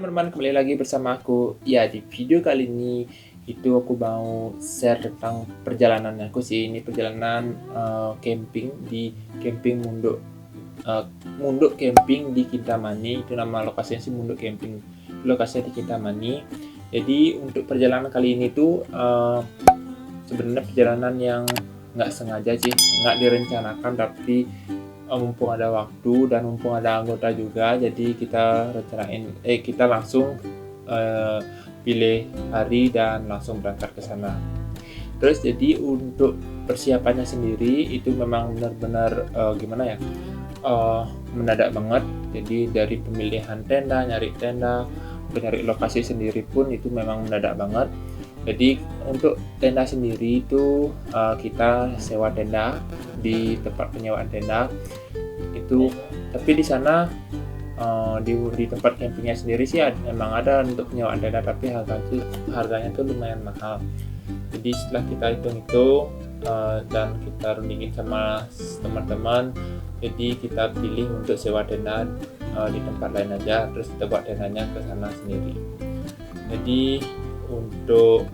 teman-teman, kembali lagi bersama aku. Ya, di video kali ini itu aku mau share tentang perjalanan aku sih. Ini perjalanan camping di camping Munduk. Munduk Camping di Kintamani. Itu nama lokasinya sih, Munduk Camping. Lokasinya di Kintamani. Jadi untuk perjalanan kali ini tuh sebenarnya perjalanan yang nggak sengaja sih, nggak direncanakan, tapi mumpung ada waktu dan mumpung ada anggota juga, jadi kita langsung pilih hari dan langsung berangkat ke sana. Terus jadi untuk persiapannya sendiri itu memang benar-benar mendadak banget. Jadi dari pemilihan tenda, nyari tenda, nyari lokasi sendiri pun itu memang mendadak banget. Jadi untuk tenda sendiri itu kita sewa tenda di tempat penyewaan tenda itu, tapi di sana di tempat campingnya sendiri sih emang ada untuk penyewaan tenda, tapi harganya tuh lumayan mahal. Jadi setelah kita hitung-hitung dan kita rundingin sama teman-teman, jadi kita pilih untuk sewa tenda di tempat lain aja, terus kita buat tendanya ke sana sendiri. Jadi untuk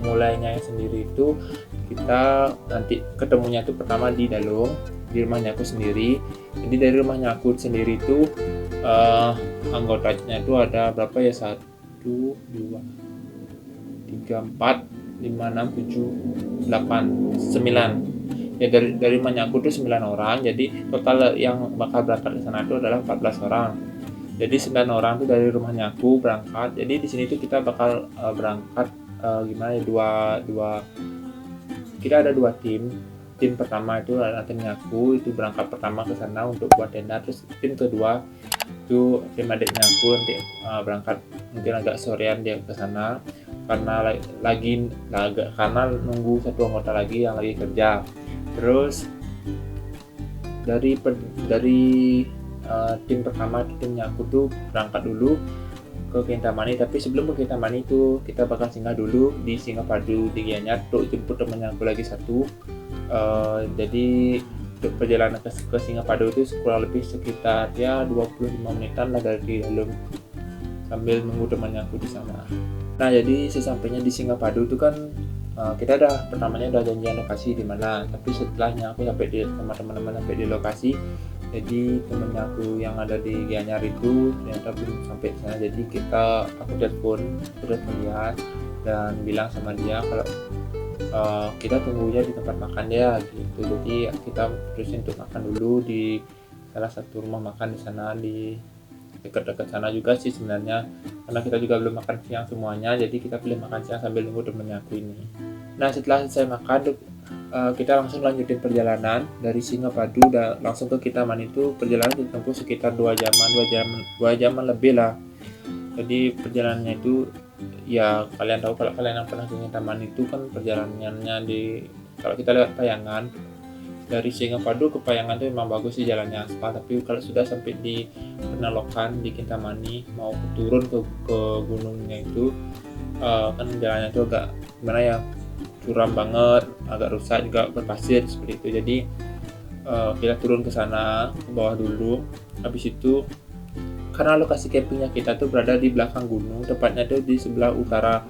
mulainya sendiri itu kita nanti ketemunya itu pertama di Dalung, di rumahnya aku sendiri. Jadi dari rumahnya aku sendiri itu anggotanya itu ada berapa ya, 1, 2, 3, 4, 5, 6, 7, 8, 9 ya. Dari rumahnya aku tuh 9 orang, jadi total yang bakal berangkat ke sana itu adalah 14 orang. Jadi 9 orang tuh dari rumahnya aku berangkat. Jadi di sini tuh kita bakal berangkat kita ada 2 tim. Tim pertama itu adalah timnya aku, itu berangkat pertama ke sana untuk buat tenda. Terus tim kedua itu tim adiknya aku, nanti berangkat mungkin agak sorean dia ke sana karena karena nunggu satu anggota lagi yang lagi kerja. Terus dari tim pertama, timnya aku tuh berangkat dulu ke Kintamani, tapi sebelum ke Kintamani itu kita bakal singgah dulu di Singapadu di Gianyar untuk jemput temannya aku lagi satu. Jadi untuk perjalanan ke Singapadu itu kurang lebih sekitar 25 menitan lah dari Dalem sambil nunggu temannya aku di sana. Nah, jadi sesampainya di Singapadu itu kan kita pertamanya udah janjian lokasi di mana, tapi setelahnya aku sama teman-teman sampai di lokasi, jadi temennya aku yang ada di Gianyar itu ternyata belum sampai sana. Jadi aku telepon dia dan bilang sama dia kalau kita tunggu aja di tempat makan dia gitu. Jadi kita terusin untuk makan dulu di salah satu rumah makan di sana, di dekat-dekat sana juga sih sebenarnya, karena kita juga belum makan siang semuanya. Jadi kita pilih makan siang sambil nunggu temennya aku ini. Nah, setelah selesai makan kita langsung lanjutin perjalanan dari Singapadu dan langsung ke Kintamani. Itu perjalanan ditempuh sekitar 2 jaman lebih lah. Jadi perjalanannya itu ya kalian tahu, kalau kalian yang pernah ke Kintamani itu kan perjalanannya kalau kita lihat tayangan dari Singapadu ke Payangan itu memang bagus sih jalannya, aspal. Tapi kalau sudah sampai di Penalokan di Kintamani mau turun ke gunungnya itu kan jalannya itu agak gimana ya, curam banget, agak rusak juga, berpasir seperti itu. Jadi kita turun ke sana ke bawah dulu. Habis itu karena lokasi campingnya kita tuh berada di belakang gunung, tepatnya tuh di sebelah utara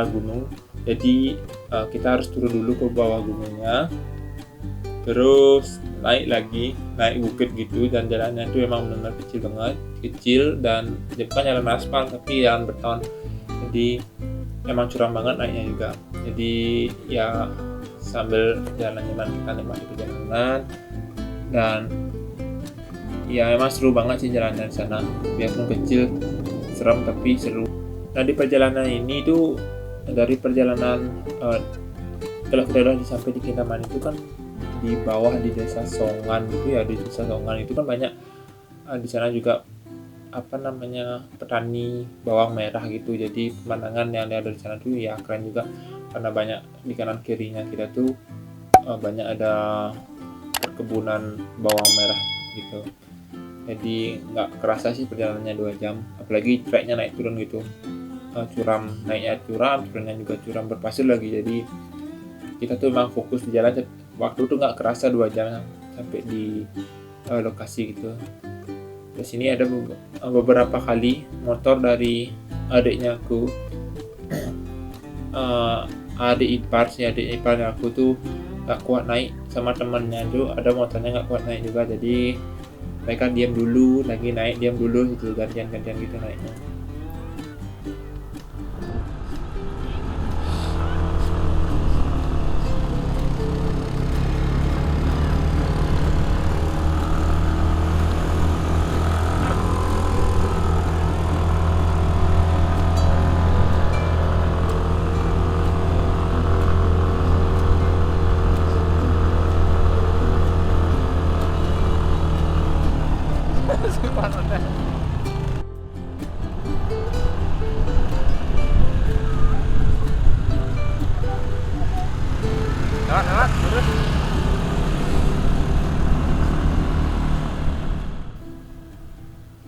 gunung. Jadi kita harus turun dulu ke bawah gunungnya, terus naik bukit gitu, dan jalannya itu memang benar-benar kecil dan bukan jalan aspal tapi jalan beton. Jadi emang curam banget naiknya juga. Jadi ya sambil jalan-jalan kita nikmati perjalanan, dan ya emang seru banget sih jalannya di sana. Biarpun kecil, seram tapi seru. Nah, di perjalanan ini tuh dari perjalanan setelah kita udah sampai di Kintamani itu kan di bawah di desa Songan gitu ya. Di desa Songan itu kan banyak di sana juga petani bawang merah gitu. Jadi pemandangan yang ada di sana tuh ya keren juga, karena banyak di kanan kirinya kita tuh banyak ada perkebunan bawang merah gitu. Jadi nggak kerasa sih perjalanannya 2 jam, apalagi treknya naik turun gitu, curam, naiknya curam, turunnya juga curam, berpasir lagi. Jadi kita tuh emang fokus di jalan, waktu tuh nggak kerasa 2 jam sampai di lokasi gitu. Di sini ada beberapa kali motor dari adiknya aku, adik ipar aku tuh nggak kuat naik, sama temennya tuh ada motornya nggak kuat naik juga, jadi mereka diam dulu lagi naik, diam dulu gitu, gantian gitu naiknya. Lewat, terus.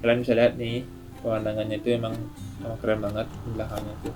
Kalian bisa lihat nih pemandangannya itu emang keren banget di belakangnya tuh.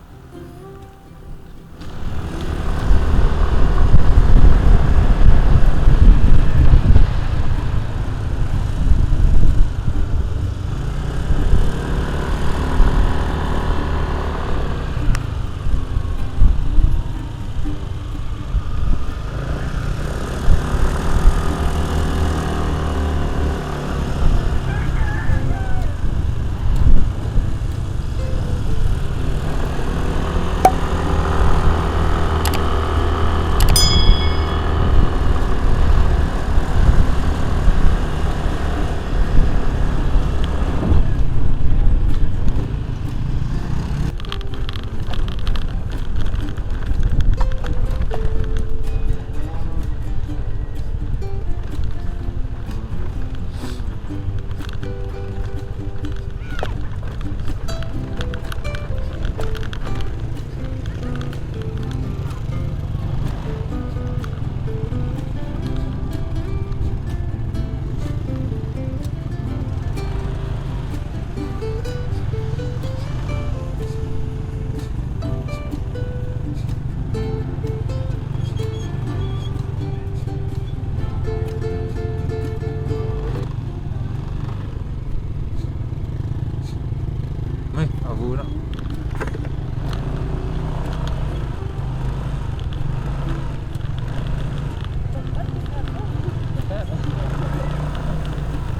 Abu nak.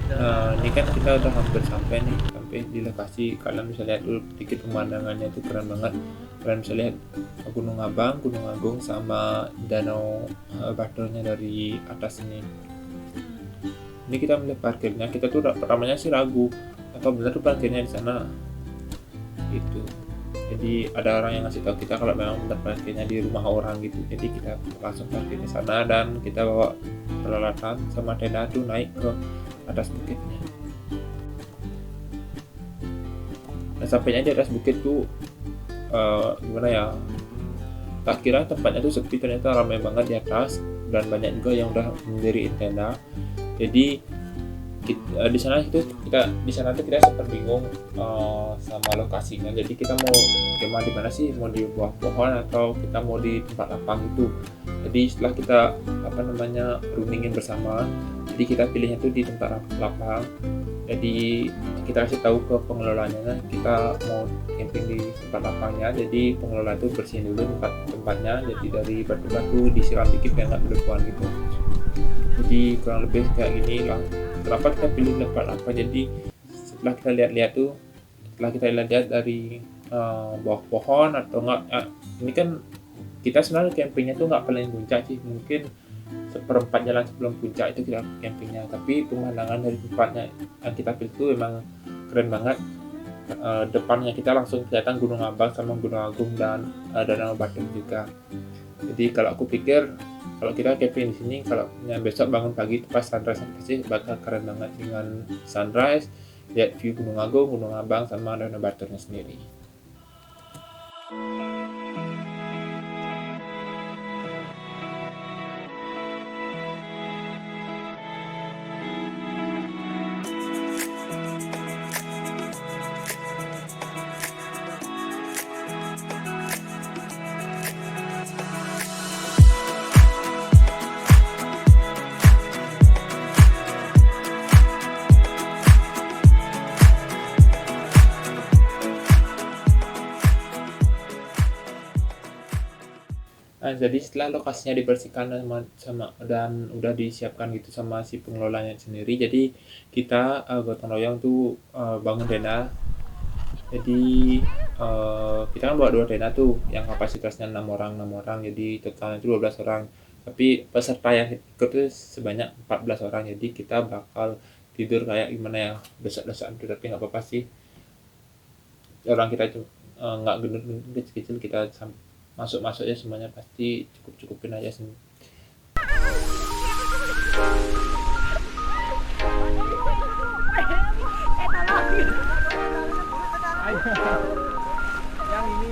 Nah, ini kan kita udah hampir sampai di lokasi. Kalian bisa lihat dulu sedikit pemandangannya itu keren banget. Kalian bisa lihat Gunung Abang, Gunung Agung, sama danau Baturnya dari atas ini. Ini kita melihat parkirnya, kita tuh pertamanya sih ragu atau benar tuh parkirnya di sana gitu. Jadi ada orang yang ngasih tahu kita kalau memang benar parkirnya di rumah orang gitu. Jadi kita langsung parkir di sana dan kita bawa peralatan sama tenda tuh naik ke atas bukitnya. Nah, sampainya di atas bukit tuh gimana ya? Tak kira tempatnya tuh sepi, ternyata ramai banget di atas dan banyak juga yang udah mendiriin tenda. Jadi di sana tuh kita sempat bingung sama lokasinya. Jadi kita mau kemah di mana sih? Mau di bawah pohon atau kita mau di tempat lapang gitu. Jadi setelah kita rundingin bersama, jadi kita pilihnya tuh di tempat lapang. Jadi kita kasih tahu ke pengelolanya kita mau camping di tempat lapangnya. Jadi pengelola itu bersihin dulu tempatnya. Jadi dari batu-batu disiram dikit biar nggak berdebuan gitu. Jadi kurang lebih kayak gini lah. Kenapa kita pilih tempat lapang? Jadi setelah kita lihat dari bawah pohon atau enggak, ini kan kita sebenarnya campingnya tuh nggak paling puncak sih, mungkin seperempat jalan sebelum puncak itu kita campingnya. Tapi pemandangan dari tempatnya yang kita pilih itu emang keren banget. Depannya kita langsung kelihatan Gunung Abang sama Gunung Agung dan Danau Batur juga. Jadi kalau aku pikir kalau kita camping di sini, kalau besok bangun pagi pas sunrise pasti bakal keren banget dengan sunrise, lihat view Gunung Agung, Gunung Abang sama Danau Baturnya sendiri. Jadi setelah lokasinya dibersihkan dan udah disiapkan gitu sama si pengelolanya sendiri, jadi kita gotong royong tuh bangun tenda. Jadi kita kan bawa 2 tenda tuh yang kapasitasnya 6 orang, jadi totalnya itu 12 orang. Tapi peserta yang ikut tuh sebanyak 14 orang. Jadi kita bakal tidur kayak gimana ya, desak-desakan tuh, tapi nggak apa-apa sih. Orang kita itu nggak gendut-gendut kecil-kecil, kita masuk ya semuanya, pasti cukup-cukupin aja sih. Yang ini.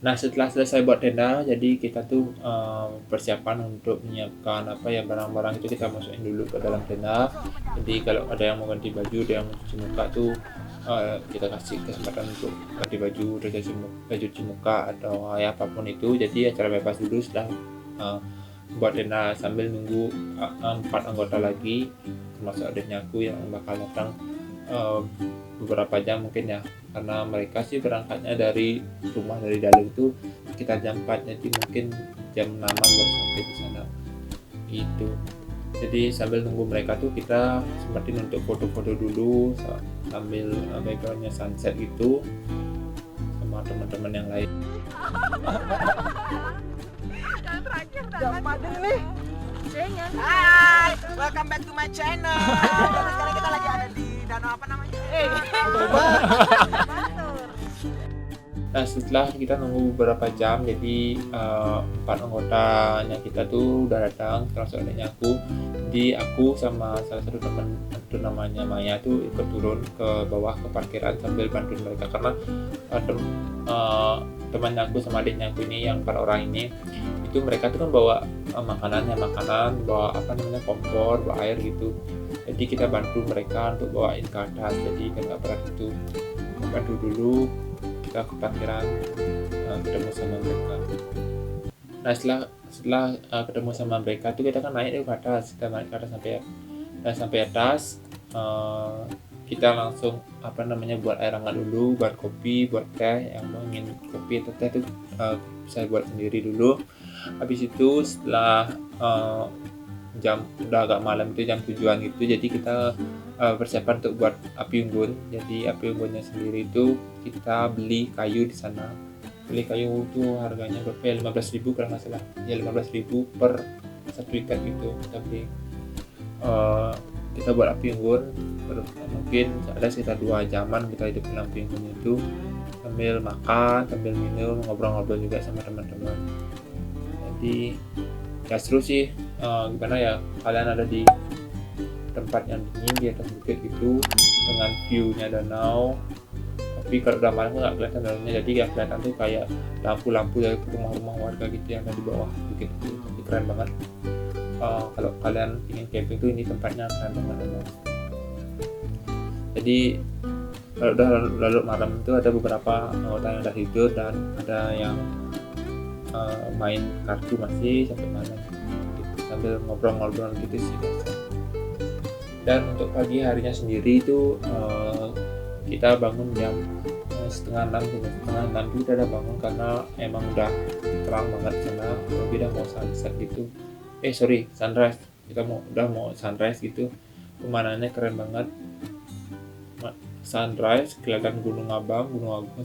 Nah, setelah selesai buat tenda, jadi kita tuh persiapan untuk menyiapkan apa ya, barang-barang itu kita masukin dulu ke dalam tenda. Jadi kalau ada yang mau ganti baju, ada yang mau cuci muka tuh kita kasih kesempatan untuk ganti baju, terus cuci muka atau ya apapun itu. Jadi acara bebas dulu setelah buat tenda sambil nunggu 4 anggota lagi, termasuk adiknya aku yang bakal datang beberapa jam mungkin ya, karena mereka sih berangkatnya dari rumah dari Dalu itu sekitar jam 4, jadi mungkin jam 6 baru sampai di sana gitu. Jadi sambil nunggu mereka tuh kita sempetin untuk foto-foto dulu sambil backgroundnya sunset gitu sama teman-teman yang lain. Hai, welcome back to my channel. Sekarang kita lagi ada di danau apa namanya? Nah, setelah kita nunggu beberapa jam, jadi 4 anggotanya kita tuh udah datang, termasuk adiknya aku. Jadi aku sama salah satu teman itu namanya Maya tuh ikut turun ke bawah ke parkiran sambil bantuin mereka, karena temannya aku sama adiknya aku ini yang 4 orang ini itu mereka tuh kan bawa makanan, bawa apa namanya, kompor, bawa air gitu. Jadi kita bantu mereka untuk bawain ke atas, jadi kan nggak berat itu. Bantu dulu kita ke parkiran, ketemu sama mereka. Nah, setelah ketemu sama mereka tuh kita kan naik ke atas, kita naik ke atas sampai atas. kita langsung buat air hangat dulu, buat kopi, buat teh. Yang mau ingin kopi atau teh itu bisa buat sendiri dulu. Habis itu setelah jam udah agak malam itu jam 7-an gitu, jadi kita persiapan untuk buat api unggun. Jadi api unggunnya sendiri itu kita beli kayu di sana. Beli kayu itu harganya berapa ya, 15.000 kalau nggak salah ya, 15.000 per satu ikat gitu kita beli. Kita buat api unggun mungkin ada sekitar 2 jaman kita hidup dalam api unggun itu, sambil makan, sambil minum, ngobrol-ngobrol juga sama teman-teman. Jadi ya seru sih. Gimana ya, kalian ada di tempat yang dingin di atas bukit gitu dengan view-nya danau, tapi kalau udah malam nggak kelihatan danaunya, jadi ya kelihatan tuh kayak lampu-lampu dari rumah-rumah warga gitu yang ada di bawah bukit itu. Tapi keren banget. Kalau kalian ingin camping tuh ini tempatnya keren banget emang. Jadi kalau udah larut malam itu ada beberapa anggota yang udah tidur dan ada yang main kartu masih sampai malam gitu, sambil ngobrol-ngobrol gitu sih biasa. Dan untuk pagi harinya sendiri itu kita bangun jam setengah 6 itu kita udah bangun karena emang udah terang banget sana, udah mau sunset gitu. Sunrise. Kita udah mau sunrise gitu. Pemandangannya keren banget. Sunrise kelihatan Gunung Abang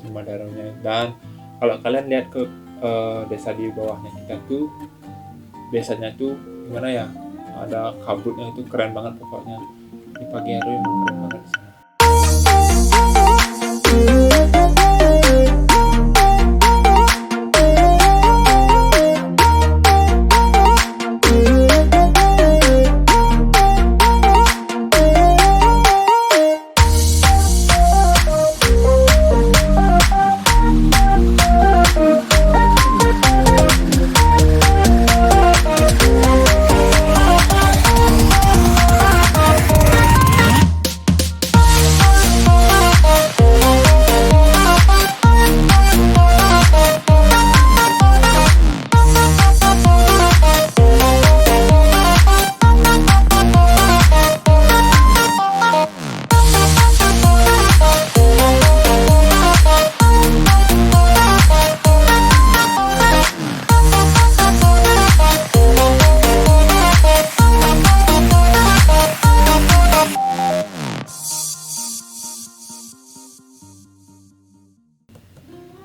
sama danaunya. Dan kalau kalian lihat ke desa di bawahnya kita tuh biasanya tuh gimana ya, ada kabutnya, itu keren banget pokoknya. Di pagi hari emang keren banget di sana.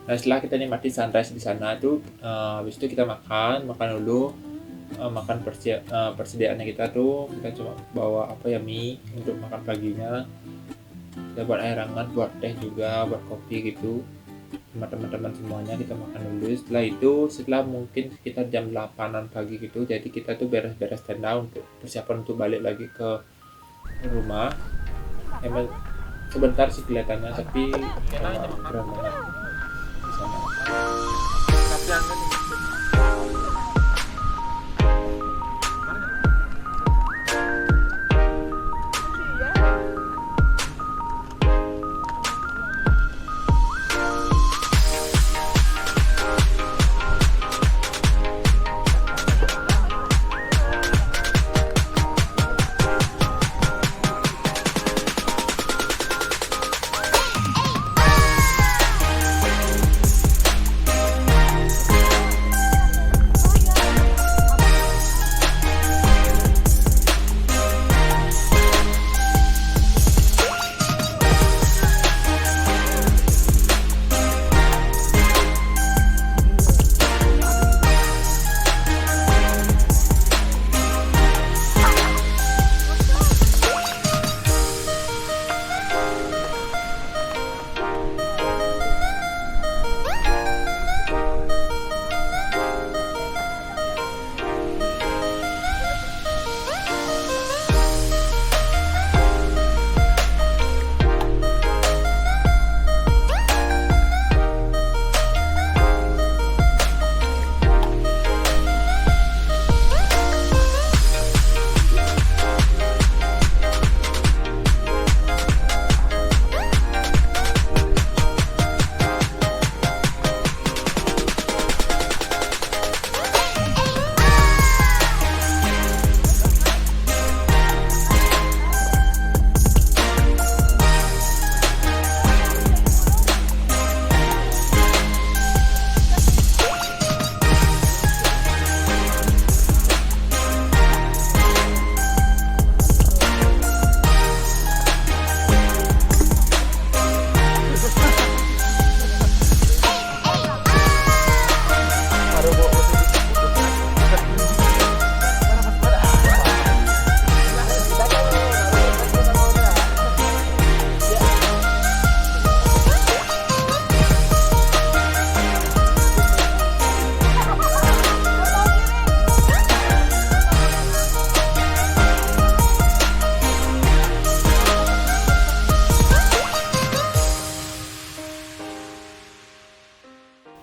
Nah, setelah kita nikmati sunrise di sana tuh, habis itu kita makan dulu. Persediaannya kita tuh, kita cuma bawa mie untuk makan paginya. Kita buat air hangat, buat teh juga, buat kopi gitu sama teman-teman semuanya. Kita makan dulu. Setelah mungkin sekitar jam 8-an pagi gitu, jadi kita tuh beres-beres tenda untuk persiapan untuk balik lagi ke rumah. Emang sebentar sih kelihatannya, tapi keren banget di sana.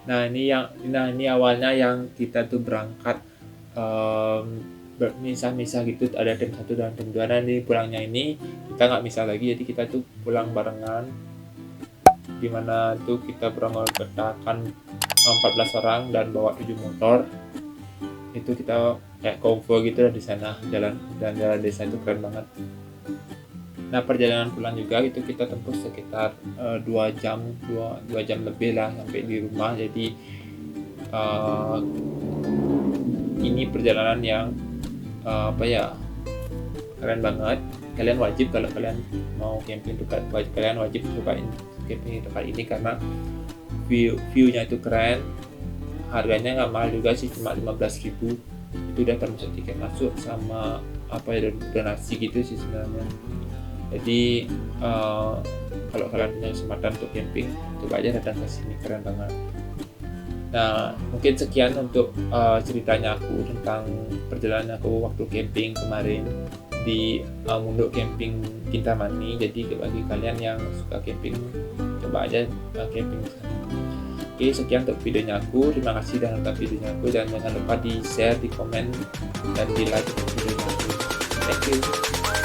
Nah ini awalnya yang kita tuh berangkat bermisah-misah gitu, ada tim 1 dan tim 2. Nah ini pulangnya ini kita nggak misah lagi, jadi kita tuh pulang barengan, dimana tuh kita beranggotakan 14 orang dan bawa 7 motor. Itu kita kayak konvoy gitu di sana, jalan desa itu keren banget. Nah perjalanan pulang juga itu kita tempuh sekitar 2 jam lebih lah sampai di rumah. Jadi ini perjalanan yang keren banget. Kalian wajib, kalau kalian mau camping tuh kalian wajib cobain camping di tempat ini karena view-nya itu keren. Harganya nggak mahal juga sih, cuma 15.000. Itu udah termasuk tiket masuk sama donasi gitu sih sebenarnya. Jadi kalau kalian punya kesempatan untuk camping, coba aja datang ke sini, keren banget. Nah mungkin sekian untuk ceritanya aku tentang perjalanan aku waktu camping kemarin di Mundo Camping Kintamani. Jadi bagi kalian yang suka camping, coba aja camping di sana. Oke, sekian untuk videonya aku. Terima kasih sudah nonton videonya aku, dan jangan lupa di share, di komen, dan di like videonya aku. Thank you.